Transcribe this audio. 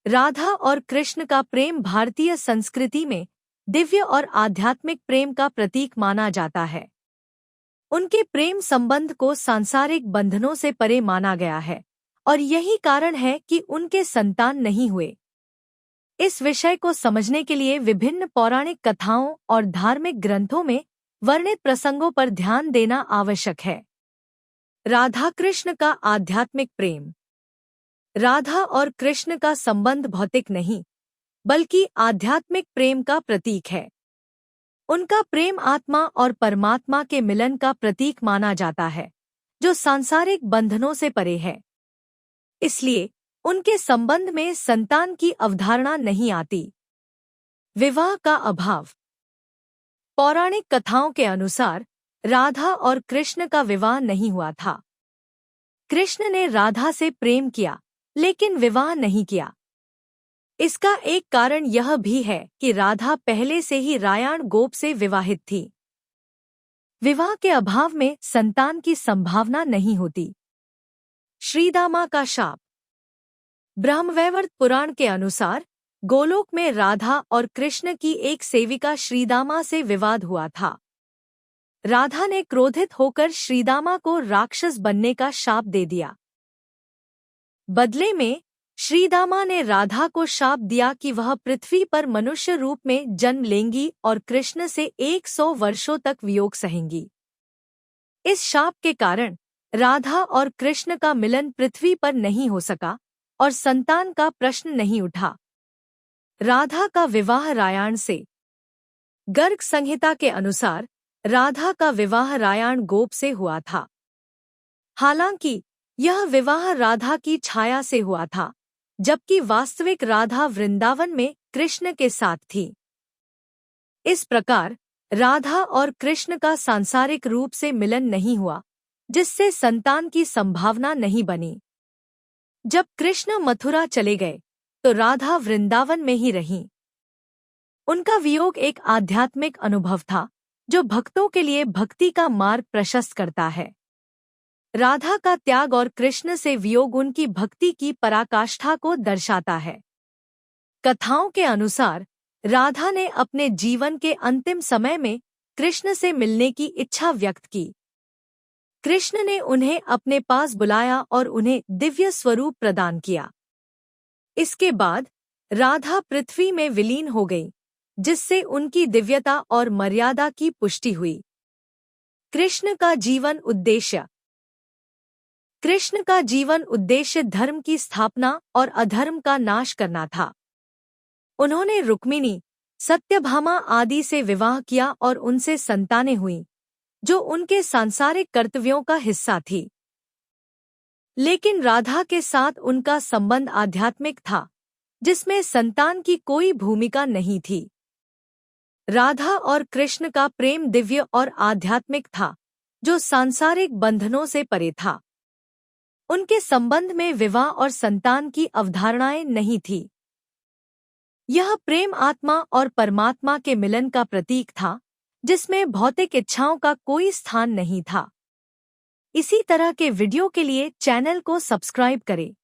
राधा और कृष्ण का प्रेम भारतीय संस्कृति में दिव्य और आध्यात्मिक प्रेम का प्रतीक माना जाता है। उनके प्रेम संबंध को सांसारिक बंधनों से परे माना गया है और यही कारण है कि उनके संतान नहीं हुए। इस विषय को समझने के लिए विभिन्न पौराणिक कथाओं और धार्मिक ग्रंथों में वर्णित प्रसंगों पर ध्यान देना आवश्यक है। राधा कृष्ण का आध्यात्मिक प्रेम। राधा और कृष्ण का संबंध भौतिक नहीं, बल्कि आध्यात्मिक प्रेम का प्रतीक है। उनका प्रेम आत्मा और परमात्मा के मिलन का प्रतीक माना जाता है, जो सांसारिक बंधनों से परे है। इसलिए उनके संबंध में संतान की अवधारणा नहीं आती। विवाह का अभाव। पौराणिक कथाओं के अनुसार राधा और कृष्ण का विवाह नहीं हुआ था। कृष्ण ने राधा से प्रेम किया, लेकिन विवाह नहीं किया। इसका एक कारण यह भी है कि राधा पहले से ही रायाण गोप से विवाहित थी। विवाह के अभाव में संतान की संभावना नहीं होती। श्रीदामा का शाप। ब्रह्मवैवर्त पुराण के अनुसार गोलोक में राधा और कृष्ण की एक सेविका श्रीदामा से विवाद हुआ था। राधा ने क्रोधित होकर श्रीदामा को राक्षस बनने का शाप दे दिया। बदले में श्रीदामा ने राधा को शाप दिया कि वह पृथ्वी पर मनुष्य रूप में जन्म लेंगी और कृष्ण से 100 वर्षों तक वियोग सहेंगी। इस शाप के कारण राधा और कृष्ण का मिलन पृथ्वी पर नहीं हो सका और संतान का प्रश्न नहीं उठा। राधा का विवाह रायाण से। गर्ग संहिता के अनुसार राधा का विवाह रायाण गोप से हुआ था। हालांकि यह विवाह राधा की छाया से हुआ था, जबकि वास्तविक राधा वृंदावन में कृष्ण के साथ थी। इस प्रकार राधा और कृष्ण का सांसारिक रूप से मिलन नहीं हुआ, जिससे संतान की संभावना नहीं बनी। जब कृष्ण मथुरा चले गए तो राधा वृंदावन में ही रहीं। उनका वियोग एक आध्यात्मिक अनुभव था, जो भक्तों के लिए भक्ति का मार्ग प्रशस्त करता है। राधा का त्याग और कृष्ण से वियोग उनकी भक्ति की पराकाष्ठा को दर्शाता है। कथाओं के अनुसार राधा ने अपने जीवन के अंतिम समय में कृष्ण से मिलने की इच्छा व्यक्त की। कृष्ण ने उन्हें अपने पास बुलाया और उन्हें दिव्य स्वरूप प्रदान किया। इसके बाद राधा पृथ्वी में विलीन हो गई, जिससे उनकी दिव्यता और मर्यादा की पुष्टि हुई। कृष्ण का जीवन उद्देश्य। कृष्ण का जीवन उद्देश्य धर्म की स्थापना और अधर्म का नाश करना था। उन्होंने रुक्मिणी, सत्यभामा आदि से विवाह किया और उनसे संतानें हुईं, जो उनके सांसारिक कर्तव्यों का हिस्सा थी। लेकिन राधा के साथ उनका संबंध आध्यात्मिक था, जिसमें संतान की कोई भूमिका नहीं थी। राधा और कृष्ण का प्रेम दिव्य और आध्यात्मिक था, जो सांसारिक बंधनों से परे था। उनके संबंध में विवाह और संतान की अवधारणाएं नहीं थी। यह प्रेम आत्मा और परमात्मा के मिलन का प्रतीक था, जिसमें भौतिक इच्छाओं का कोई स्थान नहीं था। इसी तरह के वीडियो के लिए चैनल को सब्सक्राइब करें।